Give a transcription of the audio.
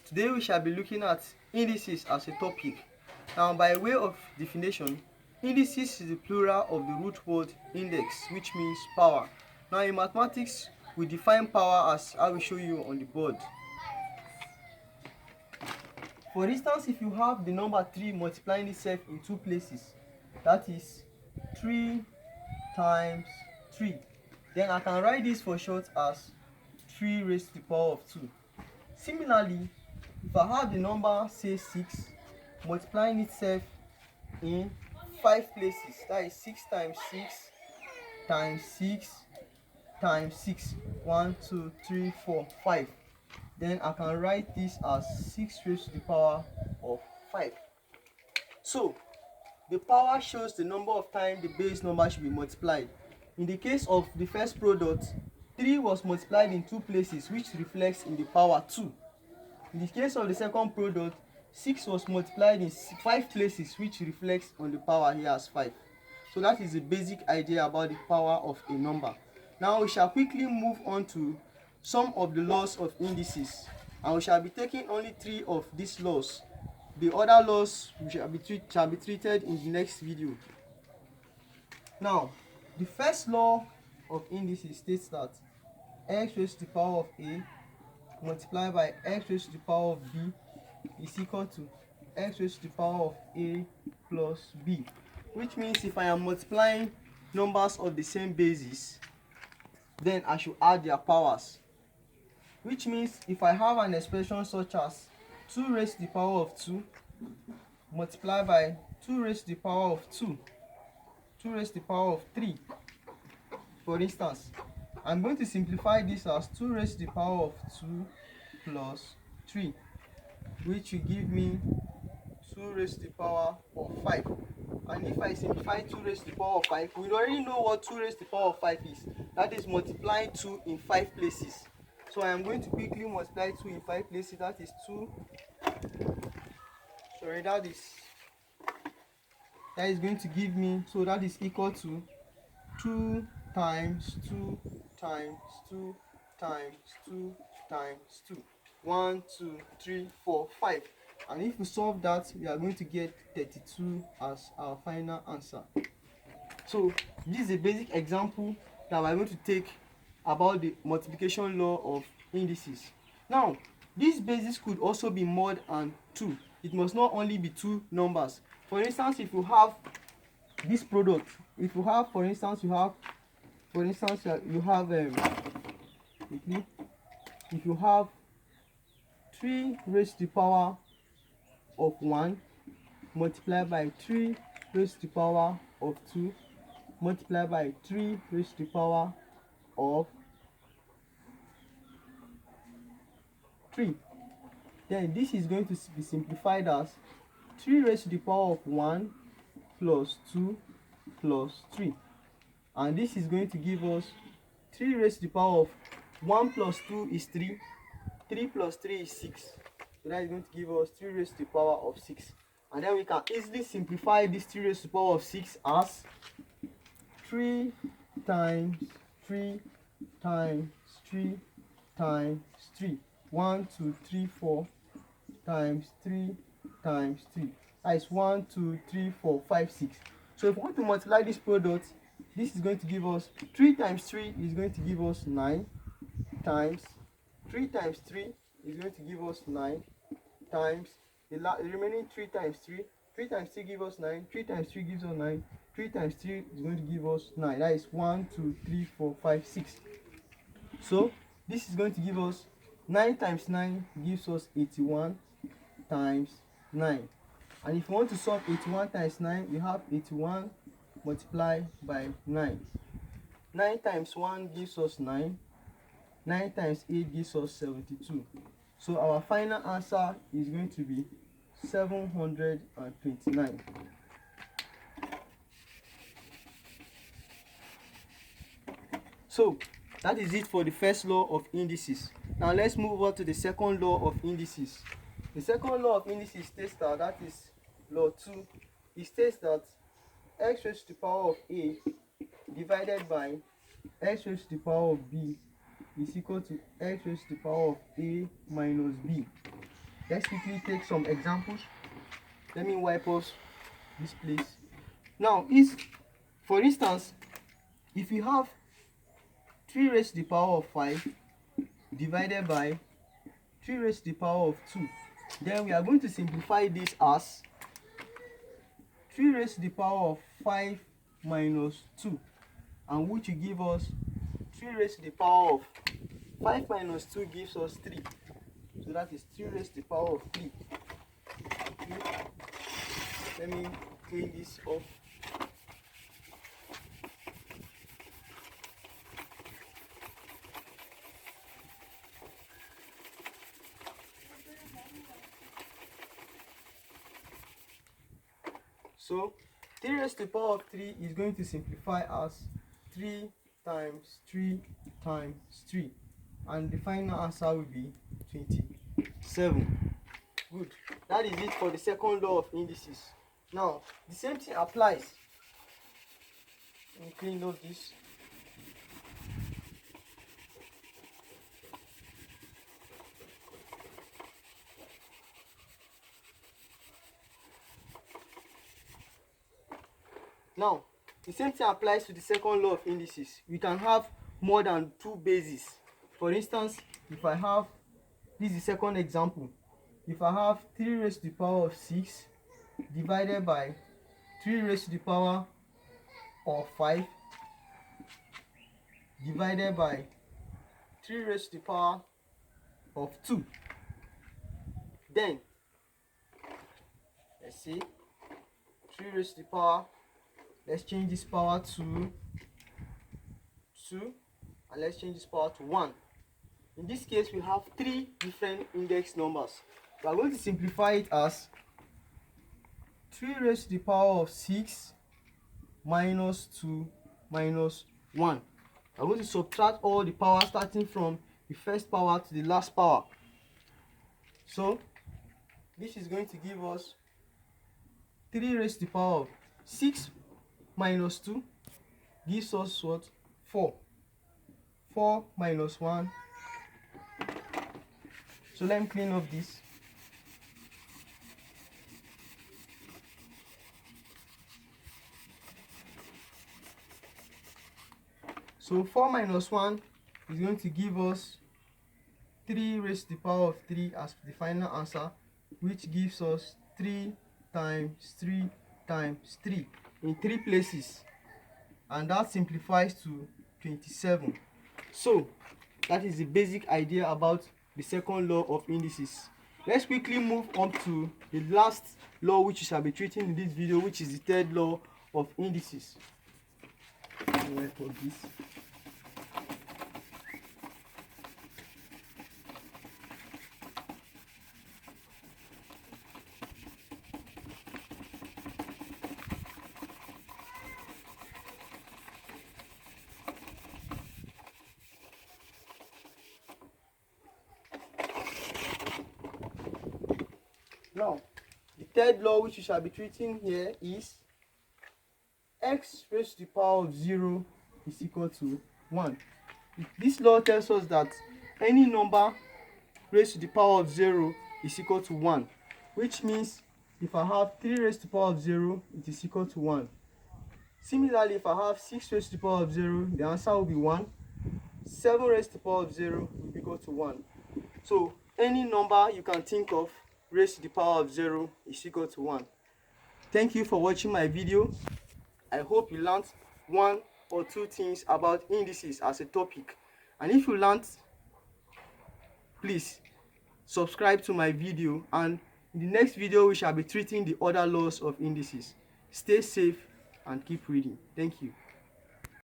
Today we shall be looking at indices as a topic. Now, by way of definition, indices is the plural of the root word index, which means power. Now, in mathematics, we define power as I will show you on the board. For instance, if you have the number 3 multiplying itself in two places, that is 3 times 3, then I can write this for short as 3 raised to the power of 2. Similarly, if I have the number say 6 multiplying itself in 5 places, that is 6 times 6 times 6 times 6, 1 2 3 4 5, then I can write this as 6 raised to the power of 5. So the power shows the number of times the base number should be multiplied. In the case of the first product, 3 was multiplied in 2 places, which reflects in the power 2. In the case of the second product, 6 was multiplied in 5 places, which reflects on the power here as 5. So that is the basic idea about the power of a number. Now we shall quickly move on to some of the laws of indices, and we shall be taking only 3 of these laws. The other laws shall be treated in the next video. Now, the first law of indices states that x raised to the power of a multiplied by x raised to the power of b is equal to x raised to the power of a plus b, which means if I am multiplying numbers of the same basis, then I should add their powers, which means if I have an expression such as 2 raised to the power of 2 multiplied by 2 raised to the power of 2, 2 raised to the power of 3, for instance, I'm going to simplify this as 2 raised to the power of 2 plus 3, which will give me 2 raised to the power of 5. And if I simplify 2 raised to the power of 5, we already know what 2 raised to the power of 5 is. That is multiplying 2 in 5 places. So I am going to quickly multiply 2 in 5 places. That is 2. Sorry, that is going to give me, so that is equal to 2 times 2 times 2 times 2 times 2. 1 2 3 4 5. And if we solve that, we are going to get 32 as our final answer. So this is a basic example that we're going to take about the multiplication law of indices. Now, this basis could also be more than 2. It must not only be 2 numbers. For instance, if you have this product, if you have, for instance, if you have 3 raised to the power of 1 multiplied by 3 raised to the power of 2 multiplied by 3 raised to the power of 3, then this is going to be simplified as 3 raised to the power of 1 plus 2 plus 3, and this is going to give us 3 raised to the power of 1 plus 2 is 3, 3 plus 3 is 6, so that is going to give us 3 raised to the power of 6. And then we can easily simplify this 3 raised to the power of 6 as 3 times 3 times 3 times 3, 1 2 3 4 times 3 times 3. That is 1 2 3 4 5 6. So if we want to multiply this product, this is going to give us 3 times 3 is going to give us 9 times 3 times 3 is going to give us 9 times the remaining 3 times 3. 3 times 3 gives us 9. 3 times 3 gives us 9. 3 times 3 is going to give us 9. That is 1 2 3 4 5 6. So this is going to give us 9 times 9 gives us 81 times 9. And if you want to solve 81 times 9, we have 81 multiplied by 9. 9 times 1 gives us 9. 9 times 8 gives us 72. So our final answer is going to be 729. So that is it for the first law of indices. Now let's move on to the second law of indices. The second law of indices states that is law 2. It states that x raised to the power of a divided by x raised to the power of b is equal to x raised to the power of a minus b. Let's quickly take some examples. Let me wipe off this place. Now, for instance, if you have 3 raised to the power of 5 divided by 3 raised to the power of 2, then we are going to simplify this as 3 raised to the power of 5 minus 2, and which will give us 3 raised to the power of 5 minus 2 gives us 3. So that is 3 raised to the power of 3. Let me clean this off. So 3 raised to the power of 3 is going to simplify as 3 times 3 times 3, and the final answer will be 27. Good. That is it for the second law of indices. Now, the same thing applies. Let me clean up this. Now, the same thing applies to the second law of indices. We can have more than 2 bases. For instance, if I have, this is the second example. If I have 3 raised to the power of 6 divided by 3 raised to the power of 5 divided by 3 raised to the power of 2, then let's see, 3 raised to the power, let's change this power to 2, and let's change this power to 1. In this case, we have 3 different index numbers. We are going to simplify it as 3 raised to the power of 6 minus 2 minus 1. I'm going to subtract all the power starting from the first power to the last power. So this is going to give us 3 raised to the power of 6 minus 2 gives us what? 4. 4 minus 1. So let me clean up this. So 4 minus 1 is going to give us 3 raised to the power of 3 as the final answer, which gives us 3 times 3 times 3 in 3 places, and that simplifies to 27. So that is the basic idea about the second law of indices. Let's quickly move on to the last law which we shall be treating in this video, which is the third law of indices. Now, the third law which we shall be treating here is x raised to the power of 0 is equal to 1. This law tells us that any number raised to the power of 0 is equal to 1, which means if I have 3 raised to the power of 0, it is equal to 1. Similarly, if I have 6 raised to the power of 0, the answer will be 1. 7 raised to the power of 0 will be equal to 1. So any number you can think of raised to the power of 0 is equal to 1. Thank you for watching my video. I hope you learned 1 or 2 things about indices as a topic. And if you learned, please subscribe to my video, and in the next video we shall be treating the other laws of indices. Stay safe and keep reading. Thank you.